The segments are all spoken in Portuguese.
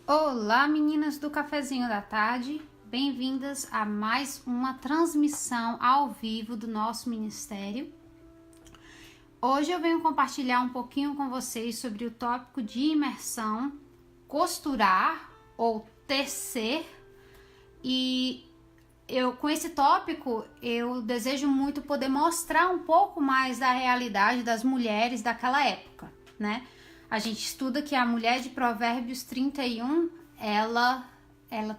Olá, meninas do Cafezinho da Tarde, bem-vindas a mais uma transmissão ao vivo do nosso ministério. Hoje eu venho compartilhar um pouquinho com vocês sobre o tópico de imersão, costurar ou tecer. E com esse tópico eu desejo muito poder mostrar um pouco mais da realidade das mulheres daquela época, né? A gente estuda que a mulher de Provérbios 31, ela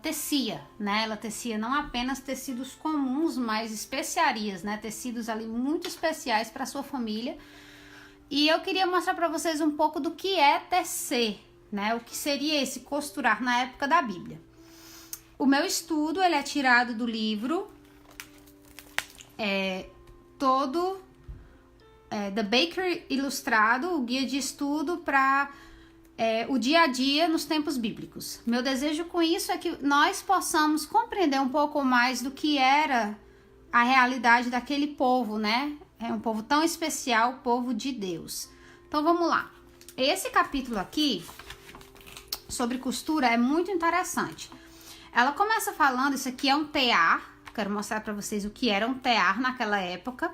tecia, né? Ela tecia não apenas tecidos comuns, mas especiarias, né? Tecidos ali muito especiais para sua família. E eu queria mostrar para vocês um pouco do que é tecer, né? O que seria esse costurar na época da Bíblia. O meu estudo, ele é tirado do livro The Baker Ilustrado, o guia de estudo para o dia a dia nos tempos bíblicos. Meu desejo com isso é que nós possamos compreender um pouco mais do que era a realidade daquele povo, né? É um povo tão especial, o povo de Deus. Então vamos lá. Esse capítulo aqui, sobre costura, é muito interessante. Ela começa falando, isso aqui é um tear, quero mostrar para vocês o que era um tear naquela época.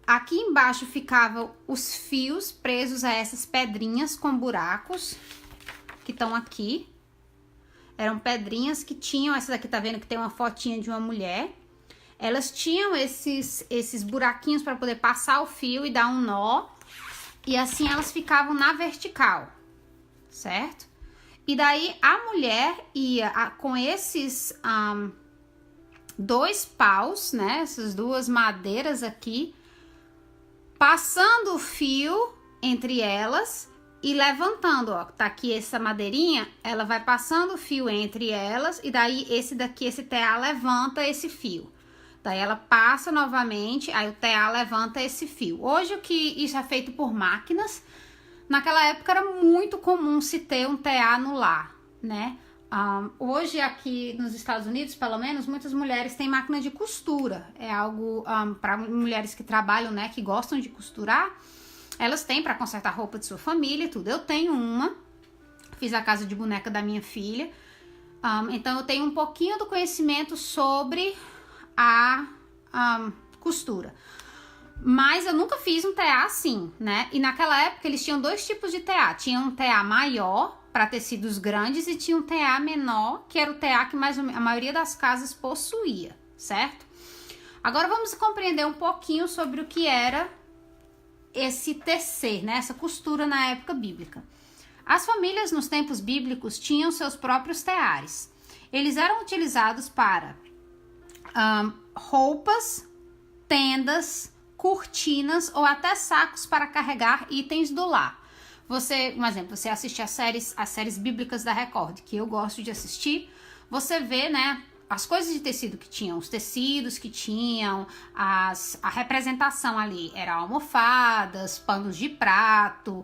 Aqui embaixo ficavam os fios presos a essas pedrinhas com buracos, que estão aqui. Eram pedrinhas que tinham, essa daqui tá vendo que tem uma fotinha de uma mulher. Elas tinham esses buraquinhos para poder passar o fio e dar um nó. E assim elas ficavam na vertical, certo? E daí a mulher ia com esses dois paus, né? Essas duas madeiras aqui, passando o fio entre elas e levantando, ó, tá aqui essa madeirinha, ela vai passando o fio entre elas e daí esse TA levanta esse fio. Daí ela passa novamente, aí o TA levanta esse fio. Hoje o que isso é feito por máquinas, naquela época era muito comum se ter um TA no lar, né? Hoje aqui nos Estados Unidos, pelo menos, muitas mulheres têm máquina de costura. É algo para mulheres que trabalham, né, que gostam de costurar. Elas têm para consertar roupa de sua família e tudo. Eu tenho uma, fiz a casa de boneca da minha filha. Então eu tenho um pouquinho do conhecimento sobre a costura. Mas eu nunca fiz um TA assim, né? E naquela época eles tinham dois tipos de TA. Tinha um TA maior para tecidos grandes e tinha um TA menor, que era o TA que a maioria das casas possuía, certo? Agora vamos compreender um pouquinho sobre o que era esse tecer, né? Essa costura na época bíblica. As famílias nos tempos bíblicos tinham seus próprios teares. Eles eram utilizados para roupas, tendas, cortinas ou até sacos para carregar itens do lar. Você, um exemplo, você assiste as séries bíblicas da Record, que eu gosto de assistir, você vê, né, as coisas de tecido que tinham, os tecidos que tinham, a representação ali, eram almofadas, panos de prato,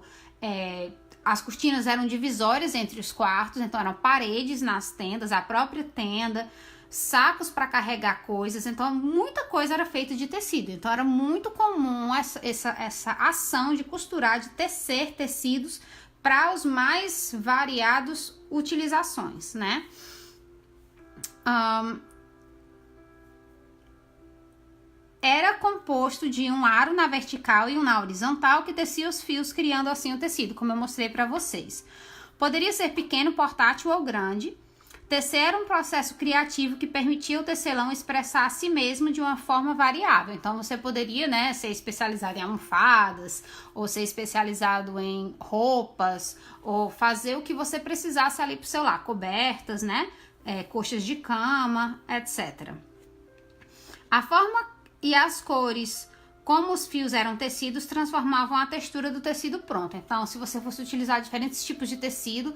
as cortinas eram divisórias entre os quartos, então eram paredes nas tendas, a própria tenda, sacos para carregar coisas, então muita coisa era feita de tecido, então era muito comum essa ação de costurar, de tecer tecidos para os mais variados utilizações, né? Era composto de um aro na vertical e um na horizontal que tecia os fios, criando assim o tecido, como eu mostrei para vocês. Poderia ser pequeno, portátil ou grande. Tecer era um processo criativo que permitia o tecelão expressar a si mesmo de uma forma variável. Então, você poderia, né, ser especializado em almofadas, ou ser especializado em roupas, ou fazer o que você precisasse ali pro seu lar, cobertas, né, coxas de cama, etc. A forma e as cores como os fios eram tecidos transformavam a textura do tecido pronto. Então, se você fosse utilizar diferentes tipos de tecido,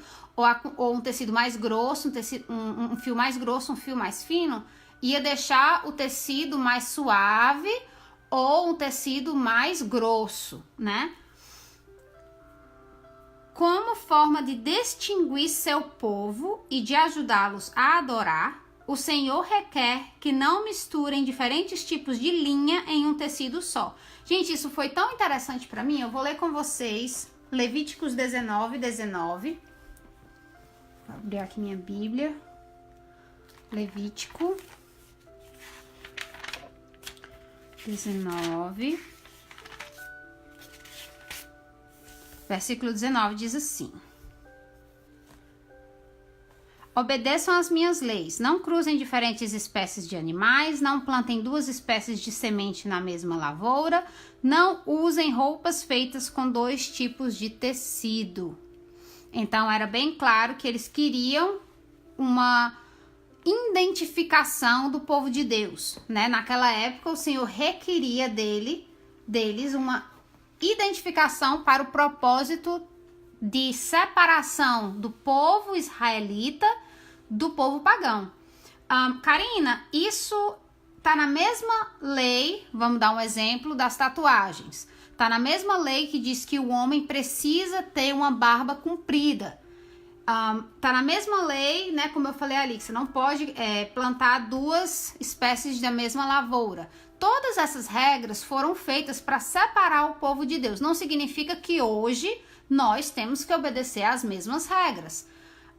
ou um tecido mais grosso, um fio mais grosso, um fio mais fino, ia deixar o tecido mais suave ou um tecido mais grosso, né? Como forma de distinguir seu povo e de ajudá-los a adorar, o Senhor requer que não misturem diferentes tipos de linha em um tecido só. Gente, isso foi tão interessante para mim. Eu vou ler com vocês Levíticos 19:19. Vou abrir aqui minha Bíblia. Levítico 19, versículo 19 diz assim: obedeçam às minhas leis, não cruzem diferentes espécies de animais, não plantem duas espécies de semente na mesma lavoura, não usem roupas feitas com dois tipos de tecido. Então era bem claro que eles queriam uma identificação do povo de Deus, né? Naquela época o Senhor requeria deles uma identificação para o propósito de separação do povo israelita do povo pagão. Karina, isso tá na mesma lei, vamos dar um exemplo das tatuagens. Tá na mesma lei que diz que o homem precisa ter uma barba comprida. Tá na mesma lei, né, como eu falei ali, que você não pode plantar duas espécies da mesma lavoura. Todas essas regras foram feitas para separar o povo de Deus. Não significa que hoje nós temos que obedecer às mesmas regras.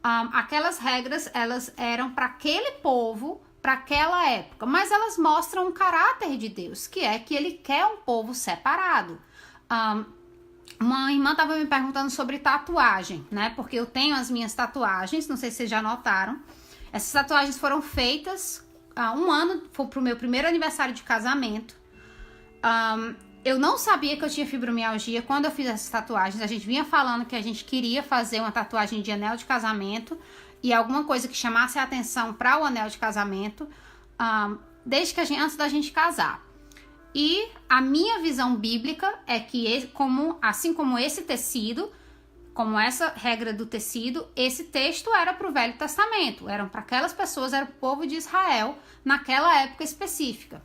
Aquelas regras, elas eram para aquele povo, para aquela época, mas elas mostram um caráter de Deus, que é que ele quer um povo separado. Uma irmã estava me perguntando sobre tatuagem, né? Porque eu tenho as minhas tatuagens, não sei se vocês já notaram. Essas tatuagens foram feitas há um ano, foi pro meu primeiro aniversário de casamento. Eu não sabia que eu tinha fibromialgia quando eu fiz essas tatuagens. A gente vinha falando que a gente queria fazer uma tatuagem de anel de casamento e alguma coisa que chamasse a atenção para o anel de casamento, desde que antes da gente casar. E a minha visão bíblica é que, assim como esse tecido, como essa regra do tecido, esse texto era para o Velho Testamento, eram para aquelas pessoas, era o povo de Israel naquela época específica.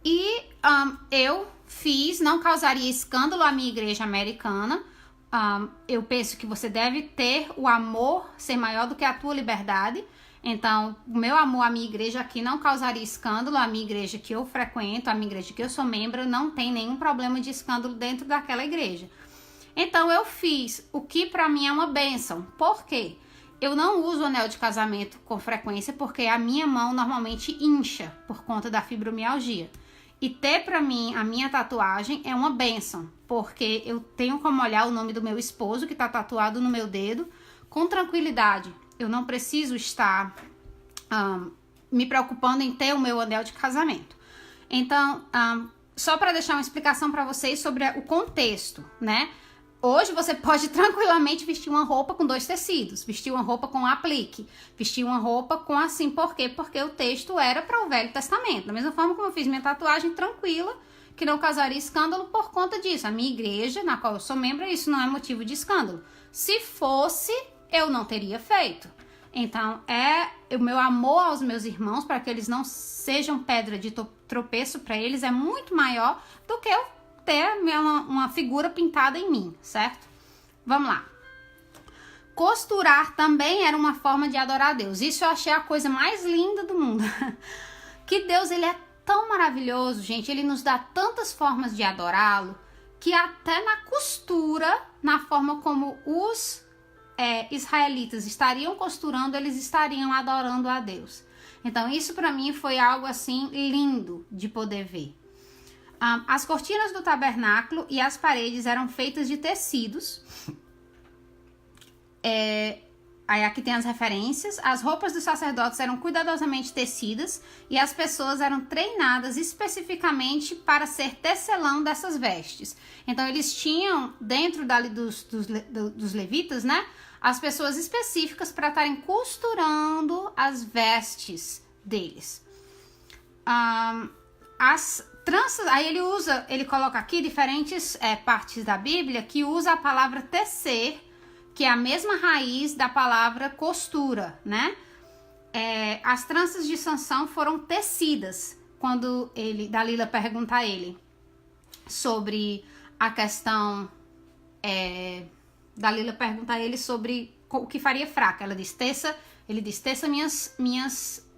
E eu fiz, não causaria escândalo à minha igreja americana. Eu penso que você deve ter o amor ser maior do que a tua liberdade. Então, o meu amor à minha igreja aqui não causaria escândalo. A minha igreja que eu frequento, a minha igreja que eu sou membro, não tem nenhum problema de escândalo dentro daquela igreja. Então, eu fiz o que para mim é uma bênção. Por quê? Eu não uso anel de casamento com frequência porque a minha mão normalmente incha por conta da fibromialgia. E ter para mim a minha tatuagem é uma bênção, porque eu tenho como olhar o nome do meu esposo que está tatuado no meu dedo com tranquilidade. Eu não preciso estar me preocupando em ter o meu anel de casamento. Então, só para deixar uma explicação para vocês sobre o contexto, né? Hoje você pode tranquilamente vestir uma roupa com dois tecidos, vestir uma roupa com aplique, vestir uma roupa com assim, por quê? Porque o texto era para o Velho Testamento. Da mesma forma como eu fiz minha tatuagem tranquila, que não causaria escândalo por conta disso. A minha igreja, na qual eu sou membro, isso não é motivo de escândalo. Se fosse, eu não teria feito. Então, o meu amor aos meus irmãos, para que eles não sejam pedra de tropeço para eles, é muito maior do que eu ter uma figura pintada em mim, certo? Vamos lá. Costurar também era uma forma de adorar a Deus. Isso eu achei a coisa mais linda do mundo. Que Deus, ele é tão maravilhoso, gente. Ele nos dá tantas formas de adorá-lo, que até na costura, na forma como os israelitas estariam costurando, eles estariam adorando a Deus. Então, isso para mim foi algo assim lindo de poder ver. As cortinas do tabernáculo e as paredes eram feitas de tecidos. Aí aqui tem as referências. As roupas dos sacerdotes eram cuidadosamente tecidas e as pessoas eram treinadas especificamente para ser tecelão dessas vestes. Então eles tinham dentro dali dos levitas, né, as pessoas específicas para estarem costurando as vestes deles. As tranças, aí ele coloca aqui diferentes partes da Bíblia que usa a palavra tecer, que é a mesma raiz da palavra costura, né? As tranças de Sansão foram tecidas. Quando Dalila pergunta a ele sobre a questão, Dalila pergunta a ele sobre o que faria fraca. Ele diz, teça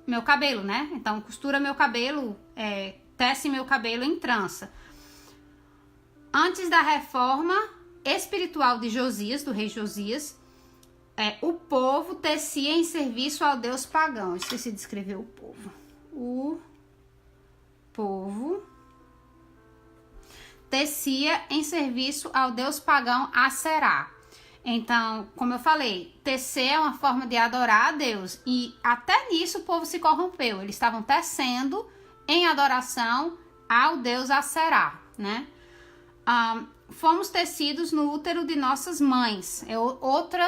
meu cabelo, né? Então, costura meu cabelo, tece meu cabelo em trança. Antes da reforma espiritual de Josias, do rei Josias, o povo tecia em serviço ao deus pagão. Esqueci de escrever o povo. O povo tecia em serviço ao deus pagão Aserá. Então, como eu falei, tecer é uma forma de adorar a Deus. E até nisso o povo se corrompeu. Eles estavam tecendo em adoração ao deus Aserá, né? Fomos tecidos no útero de nossas mães. É outro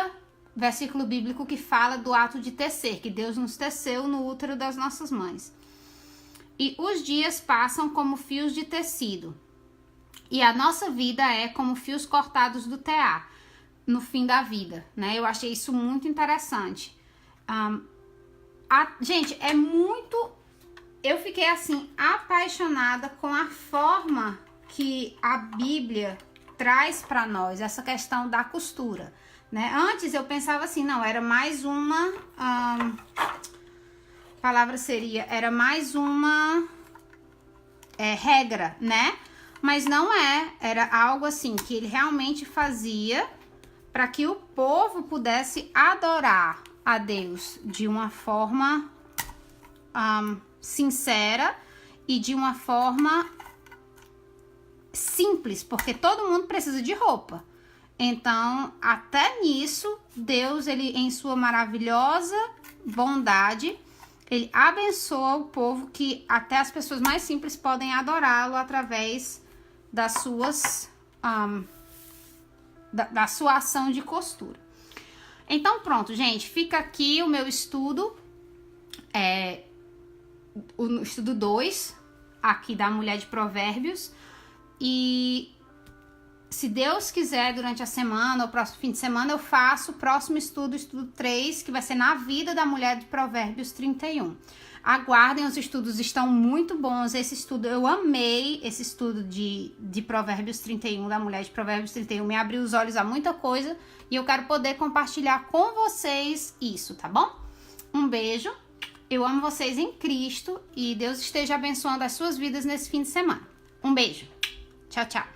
versículo bíblico que fala do ato de tecer, que Deus nos teceu no útero das nossas mães. E os dias passam como fios de tecido. E a nossa vida é como fios cortados do tear no fim da vida, né? Eu achei isso muito interessante. Gente, é muito... Eu fiquei, assim, apaixonada com a forma que a Bíblia traz para nós essa questão da costura, né? Antes eu pensava assim, não, era mais uma... palavra seria, era mais uma regra, né? Mas não era algo assim que ele realmente fazia para que o povo pudesse adorar a Deus de uma forma sincera e de uma forma simples, porque todo mundo precisa de roupa. Então, até nisso, Deus, ele em sua maravilhosa bondade, ele abençoa o povo, que até as pessoas mais simples podem adorá-lo através das suas da sua ação de costura. Então pronto, gente, fica aqui o meu estudo, o estudo 2 aqui da Mulher de Provérbios. E se Deus quiser, durante a semana, ou próximo fim de semana, eu faço o próximo estudo, o estudo 3, que vai ser na vida da Mulher de Provérbios 31. Aguardem, os estudos estão muito bons. Esse estudo, eu amei esse estudo de Provérbios 31, da Mulher de Provérbios 31. Me abriu os olhos a muita coisa e eu quero poder compartilhar com vocês isso, tá bom? Um beijo, eu amo vocês em Cristo e Deus esteja abençoando as suas vidas nesse fim de semana. Um beijo, tchau, tchau.